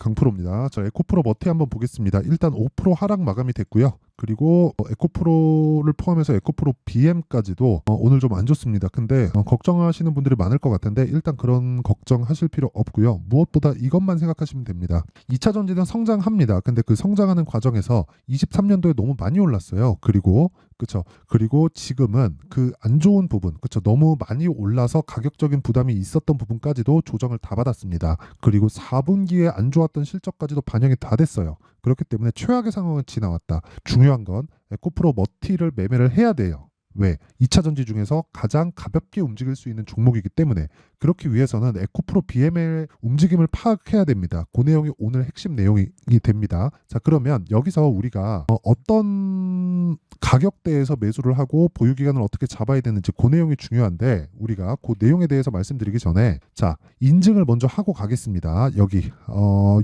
강프로입니다. 자, 에코프로 머티 한번 보겠습니다. 일단 5% 하락 마감이 됐고요. 그리고 에코프로를 포함해서 에코프로 BM까지도 오늘 좀 안 좋습니다. 근데 걱정하시는 분들이 많을 것 같은데 일단 그런 걱정하실 필요 없고요. 무엇보다 이것만 생각하시면 됩니다. 2차 전지는 성장합니다. 근데 그 성장하는 과정에서 23년도에 너무 많이 올랐어요. 그리고 그쵸. 그리고 지금은 그 안 좋은 부분, 그쵸. 너무 많이 올라서 가격적인 부담이 있었던 부분까지도 조정을 다 받았습니다. 그리고 4분기에 안 좋았던 실적까지도 반영이 다 됐어요. 그렇기 때문에 최악의 상황은 지나왔다. 중요한 건 에코프로 머티를 매매를 해야 돼요. 왜? 2차 전지 중에서 가장 가볍게 움직일 수 있는 종목이기 때문에 그렇기 위해서는 에코프로 BM의 움직임을 파악해야 됩니다. 그 내용이 오늘 핵심 내용이 됩니다. 자, 그러면 여기서 우리가 어떤 가격대에서 매수를 하고 보유 기간을 어떻게 잡아야 되는지 그 내용이 중요한데 우리가 그 내용에 대해서 말씀드리기 전에 자, 인증을 먼저 하고 가겠습니다. 여기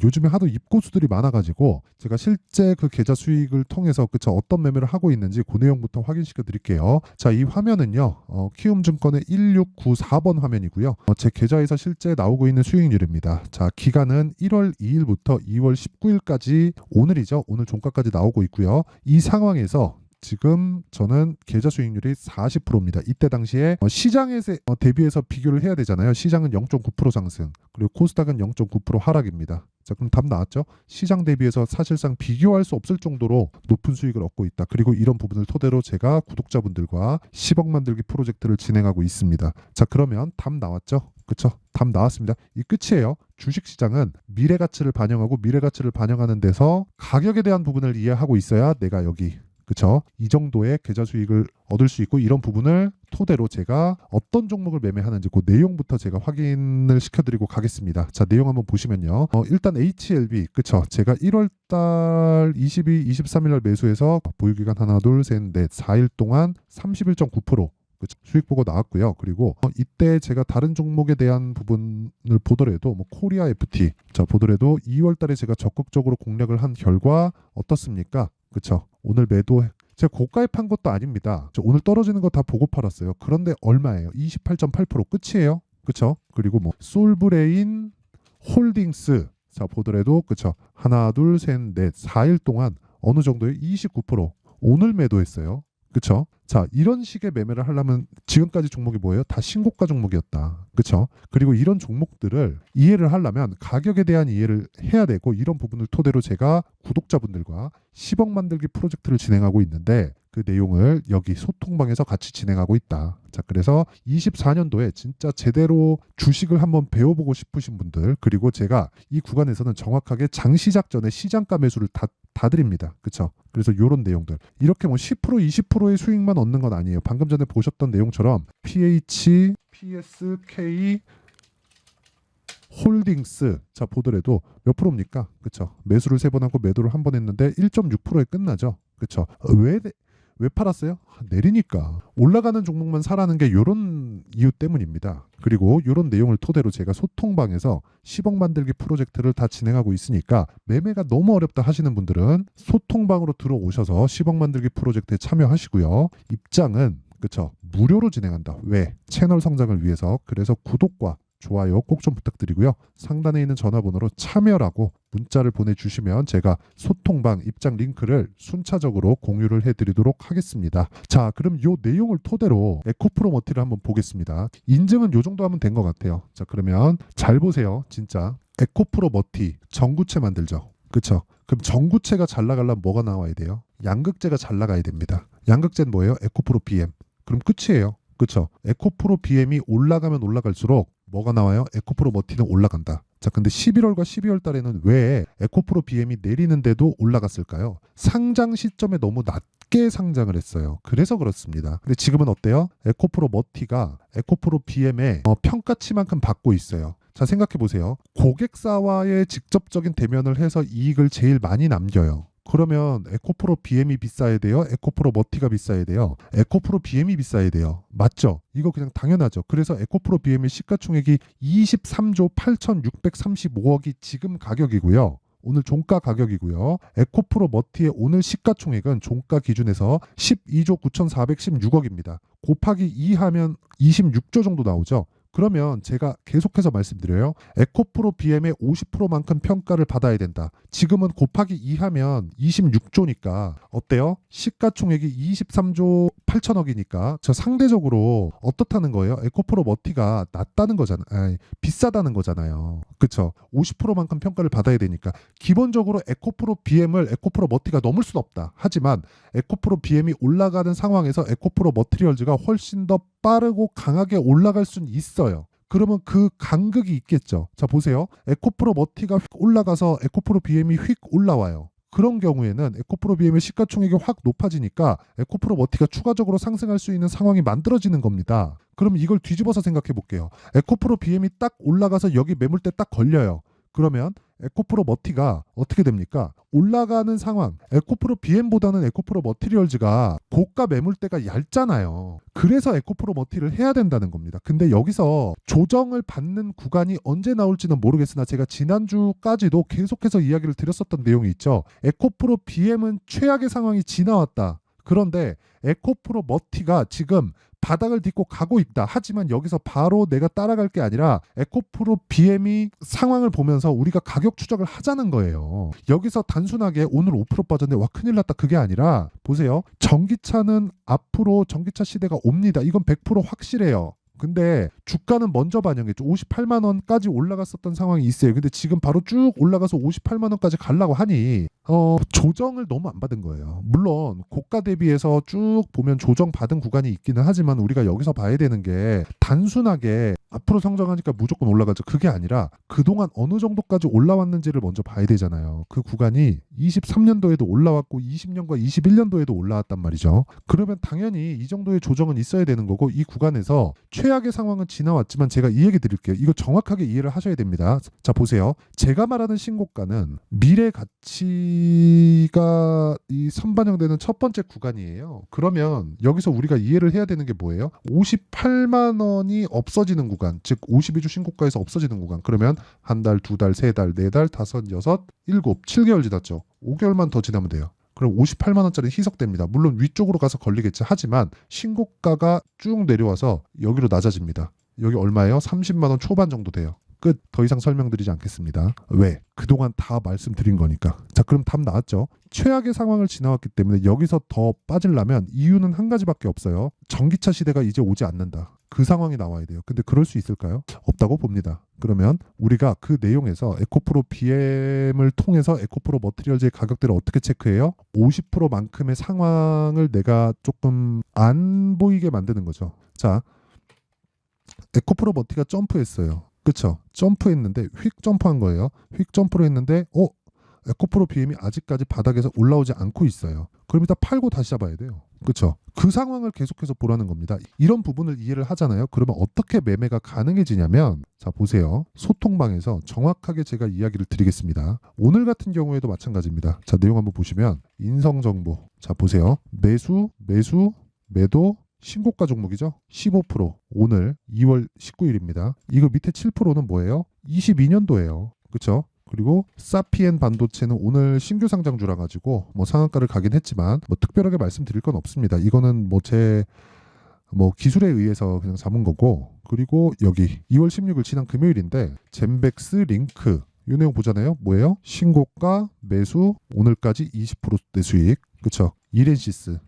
요즘에 하도 입고수들이 많아가지고 제가 실제 그 계좌 수익을 통해서 그쵸 어떤 매매를 하고 있는지 그 내용부터 확인시켜 드릴게요. 자, 이 화면은요 키움증권의 1694번 화면이고요. 제 계좌에서 실제 나오고 있는 수익률입니다. 자, 기간은 1월 2일부터 2월 19일까지 오늘이죠. 오늘 종가까지 나오고 있고요. 이 상황에서 지금 저는 계좌 수익률이 40%입니다. 이때 당시에 시장에 대비해서 비교를 해야 되잖아요. 시장은 0.9% 상승, 그리고 코스닥은 0.9% 하락입니다. 자, 그럼 답 나왔죠? 시장 대비해서 사실상 비교할 수 없을 정도로 높은 수익을 얻고 있다. 그리고 이런 부분을 토대로 제가 구독자분들과 10억 만들기 프로젝트를 진행하고 있습니다. 자, 그러면 답 나왔죠? 그쵸? 답 나왔습니다. 이 끝이에요. 주식시장은 미래가치를 반영하고 미래가치를 반영하는 데서 가격에 대한 부분을 이해하고 있어야 내가 여기 그쵸? 이 정도의 계좌 수익을 얻을 수 있고 이런 부분을 토대로 제가 어떤 종목을 매매하는지 그 내용부터 제가 확인을 시켜드리고 가겠습니다. 자, 내용 한번 보시면요. 일단 HLB 그쵸? 제가 1월달 22, 23일 날 매수해서 보유기간 하나, 둘, 셋, 넷 4일 동안 31.9% 그쵸? 수익 보고 나왔고요. 그리고 이때 제가 다른 종목에 대한 부분을 보더라도 뭐 코리아 FT 자 보더라도 2월 달에 제가 적극적으로 공략을 한 결과 어떻습니까? 그쵸? 오늘 매도 제가 고가에 판 것도 아닙니다. 오늘 떨어지는 거 다 보고 팔았어요. 그런데 얼마예요? 28.8% 끝이에요. 그쵸? 그리고 뭐 솔브레인 홀딩스 자 보더라도 그쵸? 하나 둘 셋 넷 4일 동안 어느 정도에 29% 오늘 매도했어요. 그쵸? 자, 이런 식의 매매를 하려면 지금까지 종목이 뭐예요? 다 신고가 종목이었다. 그쵸? 그리고 이런 종목들을 이해를 하려면 가격에 대한 이해를 해야 되고 이런 부분을 토대로 제가 구독자분들과 10억 만들기 프로젝트를 진행하고 있는데 그 내용을 여기 소통방에서 같이 진행하고 있다. 자, 그래서 24년도에 진짜 제대로 주식을 한번 배워보고 싶으신 분들 그리고 제가 이 구간에서는 정확하게 장 시작 전에 시장가 매수를 다 드립니다. 그쵸? 그래서 이런 내용들 이렇게 뭐 10% 20%의 수익만 얻는 건 아니에요. 방금 전에 보셨던 내용처럼 PH, PSK 홀딩스 자 보더라도 몇 프로입니까? 그쵸? 매수를 3번 하고 매도를 한 번 했는데 1.6%에 끝나죠. 그쵸? 왜 팔았어요? 내리니까. 올라가는 종목만 사라는 게 이런 이유 때문입니다. 그리고 이런 내용을 토대로 제가 소통방에서 10억 만들기 프로젝트를 다 진행하고 있으니까 매매가 너무 어렵다 하시는 분들은 소통방으로 들어오셔서 10억 만들기 프로젝트에 참여하시고요. 입장은 그쵸? 무료로 진행한다. 왜? 채널 성장을 위해서. 그래서 구독과 좋아요 꼭 좀 부탁드리고요. 상단에 있는 전화번호로 참여라고 문자를 보내주시면 제가 소통방 입장 링크를 순차적으로 공유를 해드리도록 하겠습니다. 자, 그럼 이 내용을 토대로 에코프로 머티를 한번 보겠습니다. 인증은 이 정도 하면 된 것 같아요. 자, 그러면 잘 보세요. 진짜 에코프로 머티 전구체 만들죠. 그쵸? 그럼 전구체가 잘 나가려면 뭐가 나와야 돼요? 양극재가 잘 나가야 됩니다. 양극재는 뭐예요? 에코프로 BM. 그럼 끝이에요. 그쵸? 에코프로 BM이 올라가면 올라갈수록 뭐가 나와요? 에코프로 머티는 올라간다. 자, 근데 11월과 12월 달에는 왜 에코프로 BM이 내리는데도 올라갔을까요? 상장 시점에 너무 낮게 상장을 했어요. 그래서 그렇습니다. 근데 지금은 어때요? 에코프로 머티가 에코프로 BM의 평가치만큼 받고 있어요. 자, 생각해 보세요. 고객사와의 직접적인 대면을 해서 이익을 제일 많이 남겨요. 그러면 에코프로 BM이 비싸야 돼요? 에코프로 머티가 비싸야 돼요? 에코프로 BM이 비싸야 돼요. 맞죠? 이거 그냥 당연하죠. 그래서 에코프로 BM의 시가총액이 23조 8,635억이 지금 가격이고요. 오늘 종가 가격이고요. 에코프로 머티의 오늘 시가총액은 종가 기준에서 12조 9,416억입니다. 곱하기 2 하면 26조 정도 나오죠. 그러면 제가 계속해서 말씀드려요. 에코프로 BM의 50%만큼 평가를 받아야 된다. 지금은 곱하기 2 하면 26조니까 어때요? 시가총액이 23조 8천억이니까 저 상대적으로 어떻다는 거예요? 에코프로 머티가 낮다는 거잖아요. 아니, 비싸다는 거잖아요. 그쵸? 50%만큼 평가를 받아야 되니까 기본적으로 에코프로 BM을 에코프로 머티가 넘을 수는 없다. 하지만 에코프로 BM이 올라가는 상황에서 에코프로 머티리얼즈가 훨씬 더 빠르고 강하게 올라갈 수는 있어요. 그러면 그 간극이 있겠죠. 자, 보세요. 에코프로 머티가 휙 올라가서 에코프로 BM이 휙 올라와요. 그런 경우에는 에코프로 BM의 시가총액이 확 높아지니까 에코프로 머티가 추가적으로 상승할 수 있는 상황이 만들어지는 겁니다. 그럼 이걸 뒤집어서 생각해 볼게요. 에코프로 BM이 딱 올라가서 여기 매물대 딱 걸려요. 그러면 에코프로 머티가 어떻게 됩니까? 올라가는 상황. 에코프로 BM보다는 에코프로 머티리얼즈가 고가 매물대가 얇잖아요. 그래서 에코프로 머티를 해야 된다는 겁니다. 근데 여기서 조정을 받는 구간이 언제 나올지는 모르겠으나 제가 지난주까지도 계속해서 이야기를 드렸었던 내용이 있죠. 에코프로 BM은 최악의 상황이 지나왔다. 그런데 에코프로 머티가 지금 바닥을 딛고 가고 있다. 하지만 여기서 바로 내가 따라갈 게 아니라 에코프로 BM이 상황을 보면서 우리가 가격 추적을 하자는 거예요. 여기서 단순하게 오늘 5% 빠졌네. 와 큰일 났다. 그게 아니라 보세요. 전기차는 앞으로 전기차 시대가 옵니다. 이건 100% 확실해요. 근데 주가는 먼저 반영했죠. 58만 원까지 올라갔었던 상황이 있어요. 근데 지금 바로 쭉 올라가서 58만 원까지 가려고 하니 조정을 너무 안 받은 거예요. 물론 고가 대비해서 쭉 보면 조정 받은 구간이 있기는 하지만 우리가 여기서 봐야 되는 게 단순하게 앞으로 성장하니까 무조건 올라가죠. 그게 아니라 그동안 어느 정도까지 올라왔는지를 먼저 봐야 되잖아요. 그 구간이 23년도에도 올라왔고 20년과 21년도에도 올라왔단 말이죠. 그러면 당연히 이 정도의 조정은 있어야 되는 거고 이 구간에서 최악의 상황은 지나왔지만 제가 이 얘기 드릴게요. 이거 정확하게 이해를 하셔야 됩니다. 자, 보세요. 제가 말하는 신고가는 미래 가치가 이 선반영되는 첫 번째 구간이에요. 그러면 여기서 우리가 이해를 해야 되는 게 뭐예요? 58만 원이 없어지는 구간, 즉 52주 신고가에서 없어지는 구간. 그러면 한 달, 두 달, 세 달, 네 달, 다섯, 여섯, 일곱, 7개월 지났죠. 5개월만 더 지나면 돼요. 그럼 58만 원짜리 희석됩니다. 물론 위쪽으로 가서 걸리겠지. 하지만 신고가가 쭉 내려와서 여기로 낮아집니다. 여기 얼마예요? 30만 원 초반 정도 돼요. 끝. 더 이상 설명드리지 않겠습니다. 왜? 그동안 다 말씀드린 거니까. 자, 그럼 답 나왔죠? 최악의 상황을 지나왔기 때문에 여기서 더 빠지려면 이유는 한 가지밖에 없어요. 전기차 시대가 이제 오지 않는다. 그 상황이 나와야 돼요. 근데 그럴 수 있을까요? 없다고 봅니다. 그러면 우리가 그 내용에서 에코프로 BM을 통해서 에코프로 머티리얼즈의 가격대를 어떻게 체크해요? 50%만큼의 상황을 내가 조금 안 보이게 만드는 거죠. 자, 에코프로 머티가 점프했어요. 그쵸? 점프했는데 휙 점프한 거예요. 휙 점프를 했는데 에코프로 BM이 아직까지 바닥에서 올라오지 않고 있어요. 그럼 일단 팔고 다시 잡아야 돼요. 그쵸? 그 상황을 계속해서 보라는 겁니다. 이런 부분을 이해를 하잖아요. 그러면 어떻게 매매가 가능해지냐면 자, 보세요. 소통방에서 정확하게 제가 이야기를 드리겠습니다. 오늘 같은 경우에도 마찬가지입니다. 자, 내용 한번 보시면 인성정보. 자, 보세요. 매수, 매도, 신고가 종목이죠. 15%. 오늘 2월 19일입니다. 이거 밑에 7%는 뭐예요? 22년도예요. 그쵸? 그리고 사피엔 반도체는 오늘 신규 상장주라 가지고 뭐 상한가를 가긴 했지만 뭐 특별하게 말씀드릴 건 없습니다. 이거는 뭐 제 기술에 의해서 그냥 잡은 거고. 그리고 여기 2월 16일 지난 금요일인데 젠백스 링크 이 내용 보잖아요. 뭐예요? 신고가 매수 오늘까지 20%대 수익. 그쵸? 이렌시스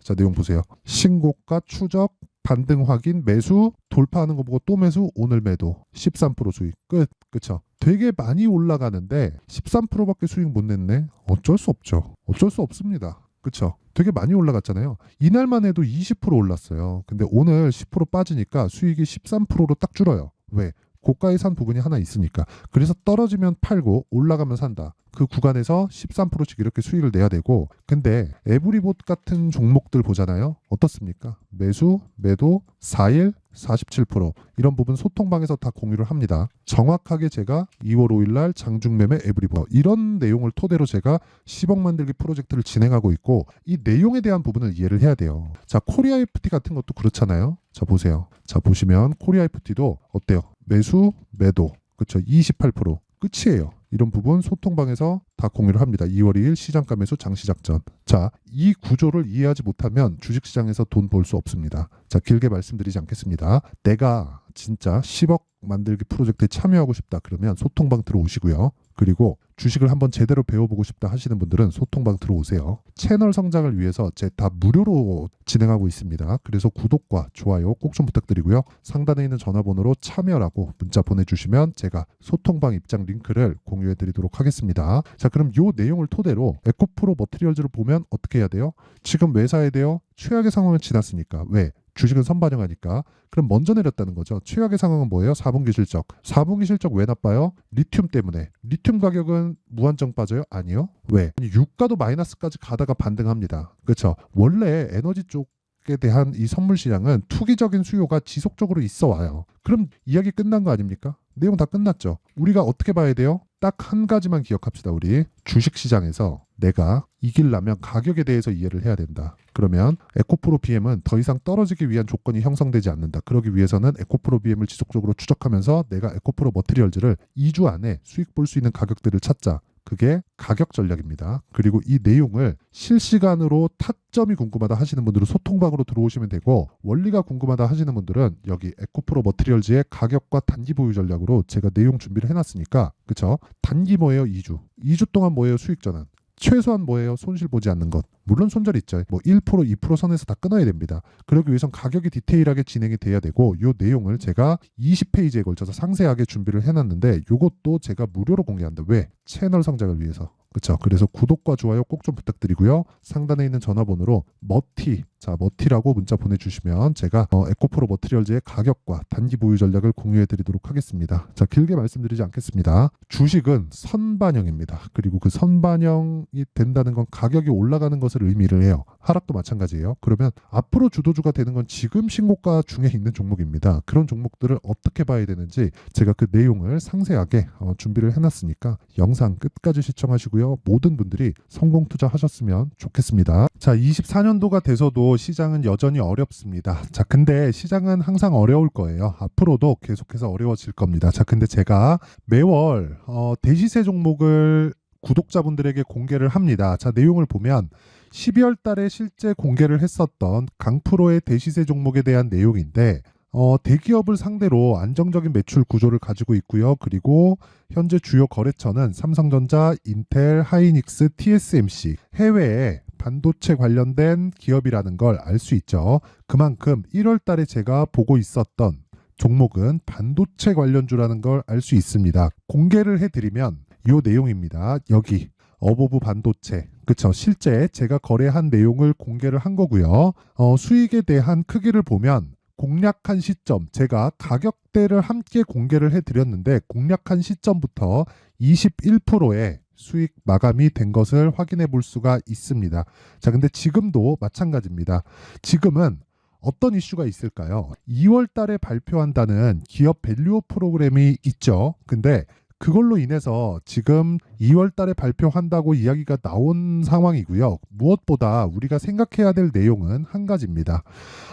자, 내용 보세요. 신고가 추적 반등 확인 매수 돌파하는 거 보고 또 매수 오늘 매도 13% 수익 끝. 그쵸? 되게 많이 올라가는데 13%밖에 수익 못 냈네. 어쩔 수 없죠. 어쩔 수 없습니다. 그쵸? 되게 많이 올라갔잖아요. 이날만 해도 20% 올랐어요. 근데 오늘 10% 빠지니까 수익이 13%로 딱 줄어요. 왜? 고가에 산 부분이 하나 있으니까. 그래서 떨어지면 팔고 올라가면 산다. 그 구간에서 13%씩 이렇게 수익을 내야 되고, 근데 에브리봇 같은 종목들 보잖아요. 어떻습니까? 매수, 매도, 4일 47% 이런 부분 소통방에서 다 공유를 합니다. 정확하게 제가 2월 5일 날 장중매매 에브리봇 이런 내용을 토대로 제가 10억 만들기 프로젝트를 진행하고 있고, 이 내용에 대한 부분을 이해를 해야 돼요. 자, 코리아 FT 같은 것도 그렇잖아요. 자, 보세요. 자, 보시면 코리아 FT도 어때요? 매수, 매도. 그렇죠. 28% 끝이에요. 이런 부분 소통방에서 다 공유를 합니다. 2월 2일 시장가 매수 장시작전. 자, 이 구조를 이해하지 못하면 주식시장에서 돈 벌 수 없습니다. 자, 길게 말씀드리지 않겠습니다. 내가 진짜 10억 만들기 프로젝트에 참여하고 싶다 그러면 소통방 들어오시고요. 그리고 주식을 한번 제대로 배워보고 싶다 하시는 분들은 소통방 들어오세요. 채널 성장을 위해서 제 다 무료로 진행하고 있습니다. 그래서 구독과 좋아요 꼭 좀 부탁드리고요. 상단에 있는 전화번호로 참여라고 문자 보내주시면 제가 소통방 입장 링크를 공유해드리도록 하겠습니다. 자, 그럼 이 내용을 토대로 에코프로 머티리얼즈를 보면 어떻게 해야 돼요? 지금 왜 사야 돼요? 최악의 상황을 지났으니까. 왜? 주식은 선반영하니까. 그럼 먼저 내렸다는 거죠. 최악의 상황은 뭐예요? 4분기 실적. 4분기 실적 왜 나빠요? 리튬 때문에. 리튬 가격은 무한정 빠져요? 아니요. 왜? 유가도 마이너스까지 가다가 반등합니다. 그렇죠? 원래 에너지 쪽에 대한 이 선물 시장은 투기적인 수요가 지속적으로 있어 와요. 그럼 이야기 끝난 거 아닙니까? 내용 다 끝났죠. 우리가 어떻게 봐야 돼요? 딱 한 가지만 기억합시다. 우리 주식시장에서 내가 이기려면 가격에 대해서 이해를 해야 된다. 그러면 에코프로 BM은 더 이상 떨어지기 위한 조건이 형성되지 않는다. 그러기 위해서는 에코프로 BM을 지속적으로 추적하면서 내가 에코프로 머티리얼즈를 2주 안에 수익 볼 수 있는 가격들을 찾자. 그게 가격 전략입니다. 그리고 이 내용을 실시간으로 타점이 궁금하다 하시는 분들은 소통방으로 들어오시면 되고, 원리가 궁금하다 하시는 분들은 여기 에코프로 머티리얼즈의 가격과 단기 보유 전략으로 제가 내용 준비를 해놨으니까, 그쵸? 단기 뭐예요? 2주. 2주 동안 뭐예요? 수익 전환. 최소한 뭐예요? 손실 보지 않는 것. 물론 손절 있죠. 뭐 1%, 2% 선에서 다 끊어야 됩니다. 그러기 위해선 가격이 디테일하게 진행이 돼야 되고, 이 내용을 제가 20페이지에 걸쳐서 상세하게 준비를 해놨는데 이것도 제가 무료로 공개한다. 왜? 채널 성장을 위해서. 그렇죠. 그래서 구독과 좋아요 꼭 좀 부탁드리고요. 상단에 있는 전화번호로 머티라고 문자 보내주시면 제가 에코프로 머티리얼즈의 가격과 단기 보유 전략을 공유해드리도록 하겠습니다. 자, 길게 말씀드리지 않겠습니다. 주식은 선반영입니다. 그리고 그 선반영이 된다는 건 가격이 올라가는 것을 의미를 해요. 하락도 마찬가지예요. 그러면 앞으로 주도주가 되는 건 지금 신고가 중에 있는 종목입니다. 그런 종목들을 어떻게 봐야 되는지 제가 그 내용을 상세하게 준비를 해놨으니까 영상 끝까지 시청하시고요. 모든 분들이 성공 투자하셨으면 좋겠습니다. 자, 24년도가 돼서도 시장은 여전히 어렵습니다. 자, 근데 시장은 항상 어려울 거예요. 앞으로도 계속해서 어려워질 겁니다. 자, 근데 제가 매월 대시세 종목을 구독자분들에게 공개를 합니다. 자, 내용을 보면 12월 달에 실제 공개를 했었던 강프로의 대시세 종목에 대한 내용인데, 대기업을 상대로 안정적인 매출 구조를 가지고 있고요. 그리고 현재 주요 거래처는 삼성전자, 인텔, 하이닉스, TSMC, 해외에 반도체 관련된 기업이라는 걸 알 수 있죠. 그만큼 1월 달에 제가 보고 있었던 종목은 반도체 관련주라는 걸 알 수 있습니다. 공개를 해드리면 이 내용입니다. 여기 어보브 반도체. 그쵸. 실제 제가 거래한 내용을 공개를 한 거고요. 수익에 대한 크기를 보면 공략한 시점, 제가 가격대를 함께 공개를 해드렸는데 공략한 시점부터 21%의 수익 마감이 된 것을 확인해 볼 수가 있습니다. 자, 근데 지금도 마찬가지입니다. 지금은 어떤 이슈가 있을까요? 2월 달에 발표한다는 기업 밸류업 프로그램이 있죠. 근데 그걸로 인해서 지금 2월 달에 발표한다고 이야기가 나온 상황이고요. 무엇보다 우리가 생각해야 될 내용은 한 가지입니다.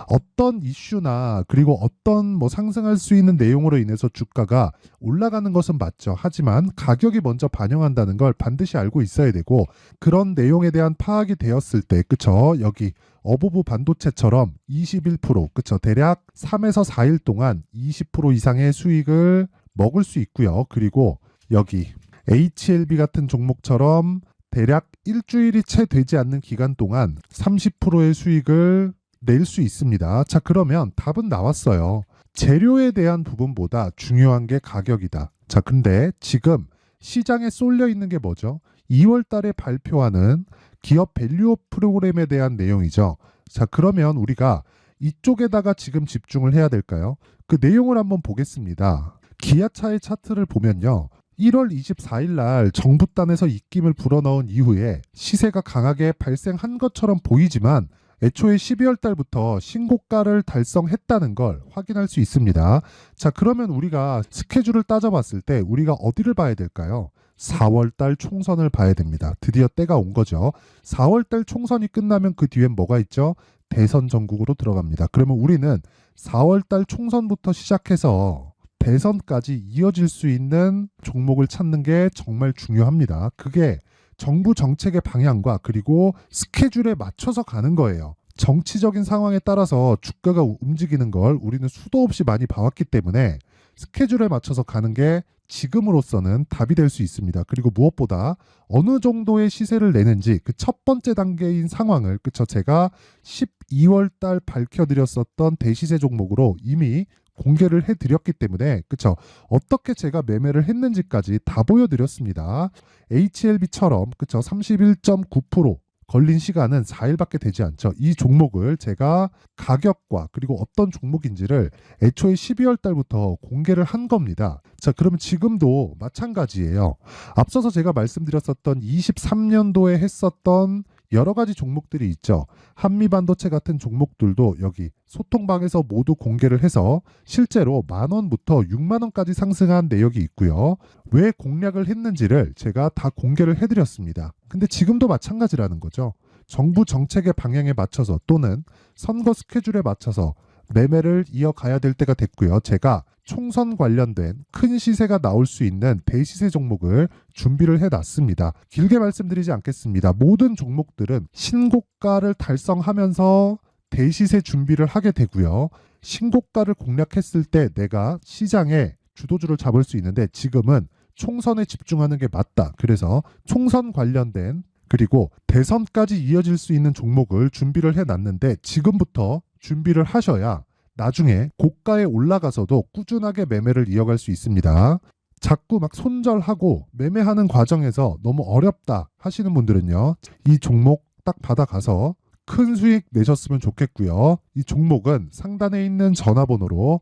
어떤 이슈나 그리고 어떤 상승할 수 있는 내용으로 인해서 주가가 올라가는 것은 맞죠. 하지만 가격이 먼저 반영한다는 걸 반드시 알고 있어야 되고, 그런 내용에 대한 파악이 되었을 때, 그쵸? 여기 어보브 반도체처럼 21%, 그쵸? 대략 3에서 4일 동안 20% 이상의 수익을 먹을 수 있고요. 그리고 여기 HLB 같은 종목처럼 대략 일주일이 채 되지 않는 기간 동안 30%의 수익을 낼 수 있습니다. 자, 그러면 답은 나왔어요. 재료에 대한 부분보다 중요한 게 가격이다. 자, 근데 지금 시장에 쏠려 있는 게 뭐죠? 2월 달에 발표하는 기업 밸류업 프로그램에 대한 내용이죠. 자, 그러면 우리가 이쪽에다가 지금 집중을 해야 될까요? 그 내용을 한번 보겠습니다. 기아차의 차트를 보면요. 1월 24일 날 정부단에서 입김을 불어넣은 이후에 시세가 강하게 발생한 것처럼 보이지만 애초에 12월 달부터 신고가를 달성했다는 걸 확인할 수 있습니다. 자, 그러면 우리가 스케줄을 따져봤을 때 우리가 어디를 봐야 될까요? 4월 달 총선을 봐야 됩니다. 드디어 때가 온 거죠. 4월 달 총선이 끝나면 그 뒤엔 뭐가 있죠? 대선 전국으로 들어갑니다. 그러면 우리는 4월 달 총선부터 시작해서 대선까지 이어질 수 있는 종목을 찾는 게 정말 중요합니다. 그게 정부 정책의 방향과 그리고 스케줄에 맞춰서 가는 거예요. 정치적인 상황에 따라서 주가가 움직이는 걸 우리는 수도 없이 많이 봐왔기 때문에 스케줄에 맞춰서 가는 게 지금으로서는 답이 될 수 있습니다. 그리고 무엇보다 어느 정도의 시세를 내는지 그 첫 번째 단계인 상황을 그쵸 제가 12월 달 밝혀드렸었던 대시세 종목으로 이미 공개를 해드렸기 때문에 그쵸 어떻게 제가 매매를 했는지까지 다 보여드렸습니다. HLB처럼 그쵸 31.9% 걸린 시간은 4일밖에 되지 않죠. 이 종목을 제가 가격과 그리고 어떤 종목인지를 애초에 12월 달부터 공개를 한 겁니다. 자, 그러면 지금도 마찬가지예요. 앞서서 제가 말씀드렸었던 23년도에 했었던 여러 가지 종목들이 있죠. 한미반도체 같은 종목들도 여기 소통방에서 모두 공개를 해서 실제로 10,000원부터 60,000원까지 상승한 내역이 있고요. 왜 공략을 했는지를 제가 다 공개를 해드렸습니다. 근데 지금도 마찬가지라는 거죠. 정부 정책의 방향에 맞춰서 또는 선거 스케줄에 맞춰서 매매를 이어가야 될 때가 됐고요. 제가 총선 관련된 큰 시세가 나올 수 있는 대시세 종목을 준비를 해놨습니다. 길게 말씀드리지 않겠습니다. 모든 종목들은 신고가를 달성하면서 대시세 준비를 하게 되고요. 신고가를 공략했을 때 내가 시장에 주도주를 잡을 수 있는데 지금은 총선에 집중하는 게 맞다. 그래서 총선 관련된 그리고 대선까지 이어질 수 있는 종목을 준비를 해놨는데 지금부터 준비를 하셔야 나중에 고가에 올라가서도 꾸준하게 매매를 이어갈 수 있습니다. 자꾸 막 손절하고 매매하는 과정에서 너무 어렵다 하시는 분들은요. 이 종목 딱 받아가서 큰 수익 내셨으면 좋겠고요. 이 종목은 상단에 있는 전화번호로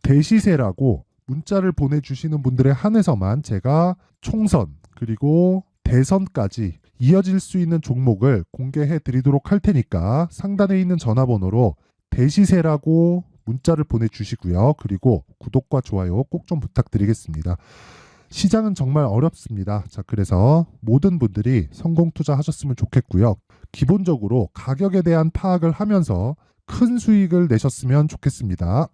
대시세라고 문자를 보내주시는 분들에 한해서만 제가 총선 그리고 대선까지 이어질 수 있는 종목을 공개해 드리도록 할 테니까 상단에 있는 전화번호로 대시세라고 문자를 보내주시고요. 그리고 구독과 좋아요 꼭 좀 부탁드리겠습니다. 시장은 정말 어렵습니다. 자, 그래서 모든 분들이 성공 투자하셨으면 좋겠고요. 기본적으로 가격에 대한 파악을 하면서 큰 수익을 내셨으면 좋겠습니다.